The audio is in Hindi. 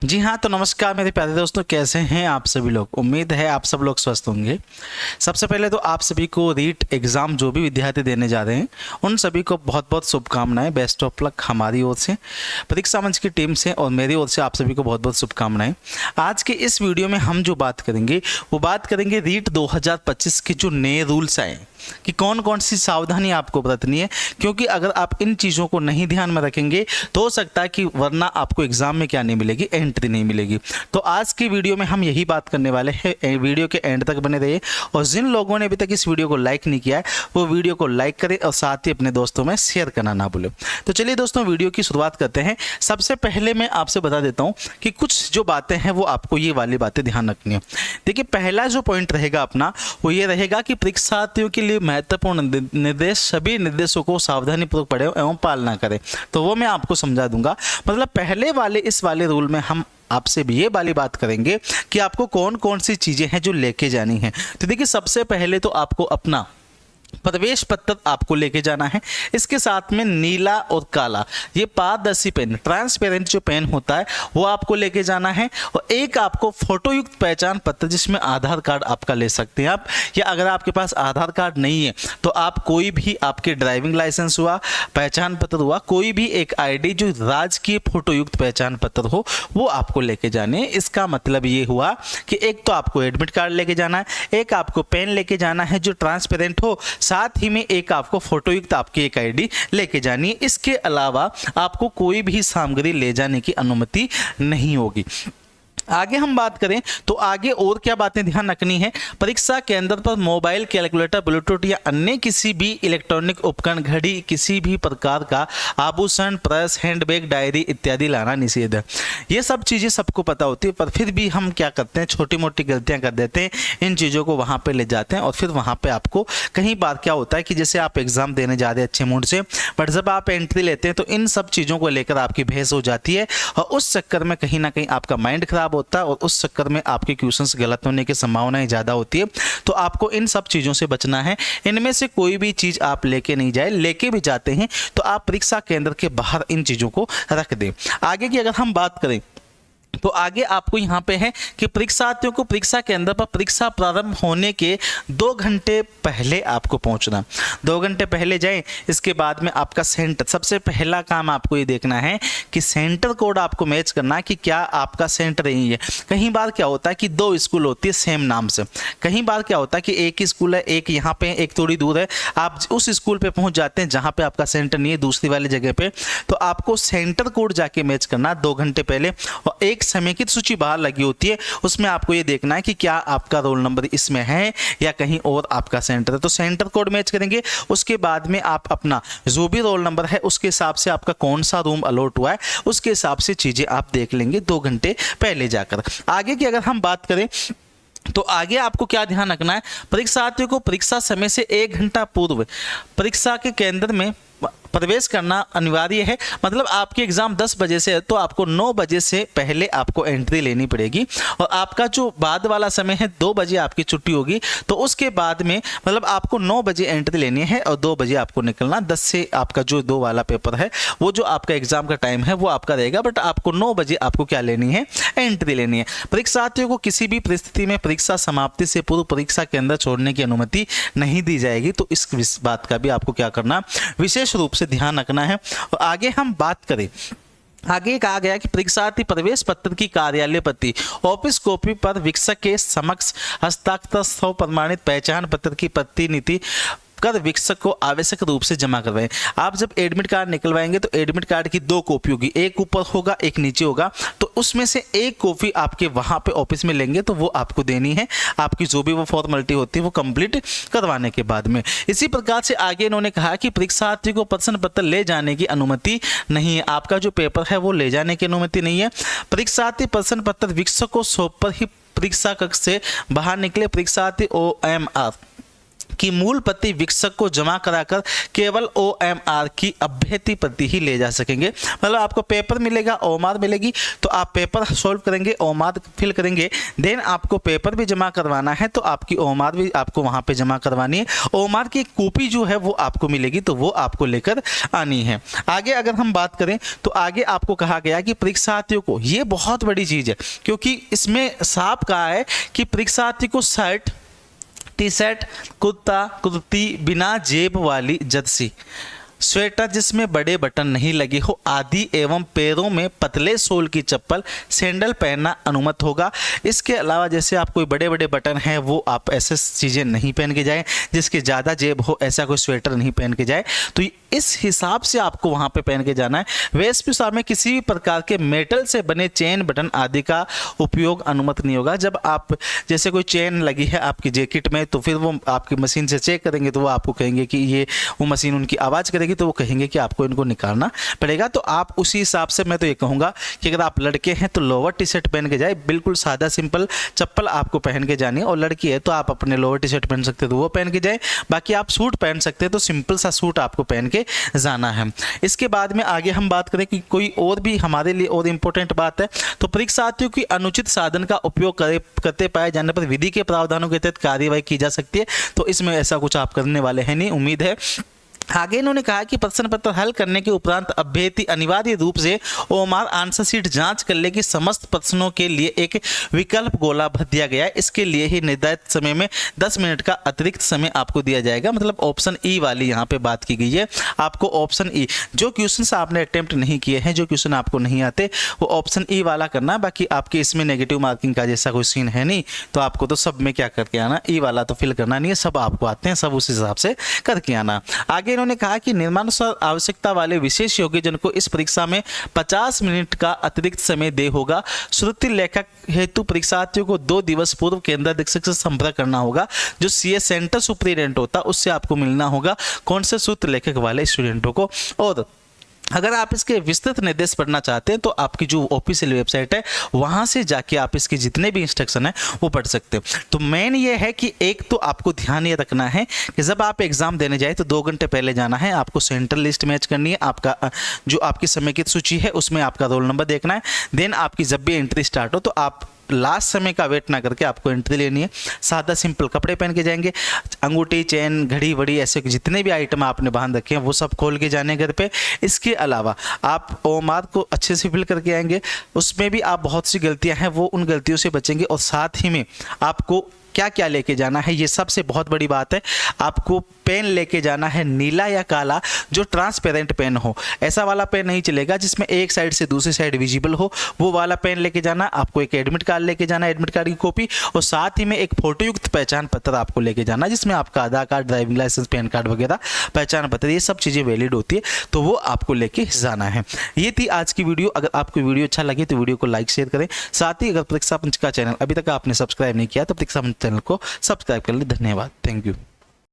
जी हाँ, तो नमस्कार मेरे प्यारे दोस्तों, कैसे हैं आप सभी लोग। उम्मीद है आप सब लोग स्वस्थ होंगे। सबसे पहले तो आप सभी को रीट एग्ज़ाम जो भी विद्यार्थी देने जा रहे हैं उन सभी को बहुत बहुत शुभकामनाएं। बेस्ट ऑफ लक हमारी ओर से, परीक्षा मंच की टीम से और मेरी ओर से आप सभी को बहुत बहुत शुभकामनाएं। आज के इस वीडियो में हम जो बात करेंगे वो बात करेंगे रीट 2025 के जो नए रूल्स आए कि कौन कौन सी सावधानी आपको बरतनी है, क्योंकि अगर आप इन चीज़ों को नहीं ध्यान में रखेंगे तो हो सकता है कि वरना आपको एग्जाम में क्या नहीं मिलेगी, एंट्री नहीं मिलेगी। तो आज की वीडियो में हम यही बात करने वाले हैं। वीडियो के एंड तक बने रहिए और जिन लोगों ने अभी तक इस वीडियो को लाइक नहीं किया है वो वीडियो को लाइक करें और साथ ही अपने दोस्तों में शेयर करना ना भूलें। तो चलिए दोस्तों, वीडियो की शुरुआत करते हैं। सबसे पहले मैं आपसे बता देता हूँ कि कुछ जो बातें हैं वो आपको ये वाली बातें ध्यान रखनी है। देखिए, पहला जो पॉइंट रहेगा अपना वो ये रहेगा कि परीक्षार्थियों के लिए महत्वपूर्ण निर्देश सभी निर्देशों को सावधानीपूर्वक पढ़ें एवं पालना करें। तो वो मैं आपको समझा दूंगा। मतलब पहले वाले इस वाले रूल में हम आपसे भी ये वाली बात करेंगे कि आपको कौन कौन सी चीज़ें हैं जो लेके जानी है। तो देखिए, सबसे पहले तो आपको अपना प्रवेश पत्र आपको लेके जाना है। इसके साथ में नीला और काला ये पारदर्शी पेन, ट्रांसपेरेंट जो पेन होता है वो आपको लेके जाना है। और एक आपको फोटोयुक्त पहचान पत्र जिसमें आधार कार्ड आपका ले सकते हैं आप, या अगर आपके पास आधार कार्ड नहीं है तो आप कोई भी आपके ड्राइविंग लाइसेंस हुआ, पहचान पत्र हुआ, कोई भी एक आईडी जो राजकीय फोटोयुक्त पहचान पत्र हो वो आपको लेके जाने। इसका मतलब ये हुआ कि एक तो आपको एडमिट कार्ड लेके जाना है, एक आपको पेन लेके जाना है जो ट्रांसपेरेंट हो, साथ ही में एक आपको फोटोयुक्त आपकी एक आईडी लेके जानी है। इसके अलावा आपको कोई भी सामग्री ले जाने की अनुमति नहीं होगी। आगे हम बात करें तो आगे और क्या बातें ध्यान रखनी है। परीक्षा केंद्र पर मोबाइल, कैलकुलेटर, ब्लूटूथ या अन्य किसी भी इलेक्ट्रॉनिक उपकरण, घड़ी, किसी भी प्रकार का आभूषण, पर्स, हैंडबैग, डायरी इत्यादि लाना निषेध है। ये सब चीज़ें सबको पता होती है, पर फिर भी हम क्या करते हैं, छोटी मोटी गलतियां कर देते हैं, इन चीज़ों को वहाँ पर ले जाते हैं और फिर वहाँ पर आपको कई बार क्या होता है कि जैसे आप एग्ज़ाम देने जा रहे हैं अच्छे मूड से, बट जब आप एंट्री लेते हैं तो इन सब चीज़ों को लेकर आपकी बहस हो जाती है और उस चक्कर में कहीं ना कहीं आपका माइंड खराब होता है और उस चक्कर में आपके क्वेश्चंस गलत होने की संभावनाएं ज़्यादा होती है। तो आपको इन सब चीज़ों से बचना है। इनमें से कोई भी चीज़ आप लेके नहीं जाए, लेके भी जाते हैं तो आप परीक्षा केंद्र के बाहर इन चीज़ों को रख दें। आगे की अगर हम बात करें तो आगे आपको यहाँ पे है कि परीक्षार्थियों को परीक्षा केंद्र पर परीक्षा प्रारंभ होने के 2 घंटे पहले आपको पहुँचना। 2 घंटे पहले जाएं। इसके बाद में आपका सेंटर, सबसे पहला काम आपको ये देखना है कि सेंटर कोड आपको मैच करना है कि क्या आपका सेंटर यही है। कई बार क्या होता है कि 2 स्कूल होती है सेम नाम से, कई बार क्या होता है कि एक ही स्कूल है, एक यहाँ पे एक थोड़ी दूर है, आप उस स्कूल पे पहुँच जाते हैं जहाँ पे आपका सेंटर नहीं है, दूसरी वाली जगह पे। तो आपको सेंटर कोड जाके मैच करना 2 घंटे पहले। और एक समेकित सूची बाहर लगी होती है, उसमें आपको ये देखना है कि क्या आपका रोल नंबर इसमें है या कहीं और आपका सेंटर है। तो सेंटर कोड मैच करेंगे। उसके बाद में आप अपना जो भी रोल नंबर है उसके हिसाब से आपका कौन सा रूम अलॉट हुआ है उसके हिसाब से चीज़ें आप देख लेंगे 2 घंटे पहले जाकर। आगे की अगर हम बात करें तो आगे आपको क्या ध्यान रखना है, परीक्षार्थियों को परीक्षा समय से 1 घंटा पूर्व परीक्षा के केंद्र में प्रवेश करना अनिवार्य है। मतलब आपके एग्ज़ाम 10 बजे से है तो आपको 9 बजे से पहले आपको एंट्री लेनी पड़ेगी। और आपका जो बाद वाला समय है 2 बजे आपकी छुट्टी होगी, तो उसके बाद में मतलब आपको 9 बजे एंट्री लेनी है और 2 बजे आपको निकलना। 10 से आपका जो 2 वाला पेपर है वो जो आपका एग्ज़ाम का टाइम है वो आपका रहेगा, बट आपको 9 बजे आपको क्या लेनी है, एंट्री लेनी है। परीक्षार्थियों को किसी भी परिस्थिति में परीक्षा समाप्ति से पूर्व परीक्षा केंद्र छोड़ने की अनुमति नहीं दी जाएगी। तो इस बात का भी आपको क्या करना, विशेष रूप से ध्यान रखना है। और आगे हम बात करें, आगे कहा गया कि परीक्षार्थी प्रवेश पत्र की कार्यालय प्रति ऑफिस कॉपी पर वीक्षक के समक्ष हस्ताक्षर स्व प्रमाणित पहचान पत्र की प्रतिनिधि कर वीक्षक को आवश्यक रूप से जमा करवाएं। आप जब एडमिट कार्ड निकलवाएंगे तो एडमिट कार्ड की 2 कॉपी होगी, एक ऊपर होगा एक नीचे होगा। तो उसमें से एक कॉपी आपके वहाँ पे ऑफिस में लेंगे तो वो आपको देनी है, आपकी जो भी वो फॉर्मेलिटी होती है वो कंप्लीट करवाने के बाद में। इसी प्रकार से आगे इन्होंने कहा कि परीक्षार्थी को प्रश्न पत्र ले जाने की अनुमति नहीं है। आपका जो पेपर है वो ले जाने की अनुमति नहीं है। परीक्षार्थी प्रश्न पत्र वीक्षक को सौंप पर ही परीक्षा कक्ष से बाहर निकले। परीक्षार्थी OMR कि मूल प्रति विकसक को जमा कराकर केवल OMR की अभ्यर्थी प्रति ही ले जा सकेंगे। मतलब आपको पेपर मिलेगा, OMR मिलेगी, तो आप पेपर सॉल्व करेंगे, OMR फिल करेंगे, देन आपको पेपर भी जमा करवाना है तो आपकी OMR भी आपको वहाँ पे जमा करवानी है। OMR की एक कॉपी जो है वो आपको मिलेगी, तो वो आपको लेकर आनी है। आगे अगर हम बात करें तो आगे आपको कहा गया कि परीक्षार्थियों को, ये बहुत बड़ी चीज़ है क्योंकि इसमें साफ कहा है कि परीक्षार्थी को shirt, T shirt, kurta, kurti, बिना जेब वाली जर्सी, स्वेटर जिसमें बड़े बटन नहीं लगे हो आदि एवं पैरों में पतले सोल की चप्पल, सैंडल पहनना अनुमत होगा। इसके अलावा जैसे आप कोई बड़े बड़े बटन हैं वो आप ऐसे चीज़ें नहीं पहन के जाएं, जिसके ज़्यादा जेब हो ऐसा कोई स्वेटर नहीं पहन के जाए, तो इस हिसाब से आपको वहाँ पे पहन के जाना है। वेशभूषा में किसी भी प्रकार के मेटल से बने चेन, बटन आदि का उपयोग अनुमत नहीं होगा। जब आप जैसे कोई चेन लगी है आपकी जैकेट में तो फिर वो आपकी मशीन से चेक करेंगे तो वो आपको कहेंगे कि ये, वो मशीन उनकी आवाज़ करेगी तो वो कहेंगे कि आपको इनको निकालना पड़ेगा। तो आप उसी हिसाब से, मैं तो ये कहूँगा कि अगर आप लड़के हैं तो लोअर टी शर्ट पहन के जाए, बिल्कुल सादा सिंपल चप्पल आपको पहन के जानी है, और लड़की है तो आप अपने लोअर टी शर्ट पहन सकते हैं तो वो पहन के जाए, बाकी आप सूट पहन सकते हैं तो सिंपल सा सूट आपको पहन के जाना है। इसके बाद में आगे हम बात करें कि कोई और भी हमारे लिए और इम्पोर्टेंट बात है, तो परीक्षार्थियों की अनुचित साधन का उपयोग करते पाए जाने पर विधि के प्रावधानों के तहत कार्यवाही की जा सकती है। तो इसमें ऐसा कुछ आप करने वाले हैं नहीं, उम्मीद है। आगे इन्होंने कहा कि प्रश्न पत्र हल करने के उपरांत अभ्यर्थी अनिवार्य रूप से OMR आंसर शीट जांच कर ले कि समस्त प्रश्नों के लिए एक विकल्प गोला भर दिया गया है। इसके लिए ही निर्धारित समय में 10 मिनट का अतिरिक्त समय आपको दिया जाएगा। मतलब ऑप्शन ई वाली यहाँ पे बात की गई है। आपको ऑप्शन ई, जो क्वेश्चन आपने अटेम्प्ट नहीं किए हैं, जो क्वेश्चन आपको नहीं आते, वो ऑप्शन ई वाला करना। बाकी आपके इसमें नेगेटिव मार्किंग का जैसा कोई सीन है नहीं, तो आपको तो सब में क्या करके आना, ई वाला तो फिल करना नहीं है, सब आपको आते हैं, सब उस हिसाब से करके आना। आगे इन्होंने कहा कि निर्माणानुसार आवश्यकता वाले विशेष योग्यजन को इस परीक्षा में 50 मिनट का अतिरिक्त समय दे होगा। श्रुति लेखक हेतु परीक्षार्थियों को 2 दिवस पूर्व केंद्र अधीक्षक से संपर्क करना होगा। जो सीए सेंटर सुपरिटेंडेंट होता है उससे आपको मिलना होगा, कौन से श्रुति लेखक वाले स्टूडेंटों को। और अगर आप इसके विस्तृत निर्देश पढ़ना चाहते हैं तो आपकी जो ऑफिशियल वेबसाइट है वहाँ से जाके आप इसके जितने भी इंस्ट्रक्शन है वो पढ़ सकते हो। तो मेन ये है कि एक तो आपको ध्यान ये रखना है कि जब आप एग्जाम देने जाए तो 2 घंटे पहले जाना है, आपको सेंट्रल लिस्ट मैच करनी है, आपका जो आपकी समेकित सूची है उसमें आपका रोल नंबर देखना है। देन आपकी जब भी एंट्री स्टार्ट हो तो आप लास्ट समय का वेट ना करके आपको एंट्री लेनी है। सादा सिंपल कपड़े पहन के जाएंगे, अंगूठी, चेन, घड़ी वड़ी ऐसे जितने भी आइटम आपने बांध रखे हैं वो सब खोल के जाने घर पे। इसके अलावा आप OMR को अच्छे से फिल करके आएंगे, उसमें भी आप बहुत सी गलतियां हैं वो उन गलतियों से बचेंगे। और साथ ही में आपको क्या क्या लेके जाना है, ये सबसे बहुत बड़ी बात है, आपको पेन लेके जाना है नीला या काला जो ट्रांसपेरेंट पेन हो। ऐसा वाला पेन नहीं चलेगा जिसमें एक साइड से दूसरी साइड विजिबल हो, वो वाला पेन लेके जाना। आपको एक एडमिट कार्ड लेके जाना, एडमिट कार्ड की कॉपी, और साथ ही में एक फोटोयुक्त पहचान पत्र आपको लेके जाना जिसमें आपका Aadhaar card, driving licence, PAN card वगैरह पहचान पत्र, ये सब चीज़ें वैलिड होती है, तो वो आपको लेके जाना है। ये थी आज की वीडियो। अगर आपको वीडियो अच्छा लगे तो वीडियो को लाइक शेयर करें। साथ ही अगर परीक्षा पंच का चैनल अभी तक आपने सब्सक्राइब नहीं किया तो परीक्षा पंच चैनल को सब्सक्राइब कर ले। धन्यवाद, थैंक यू।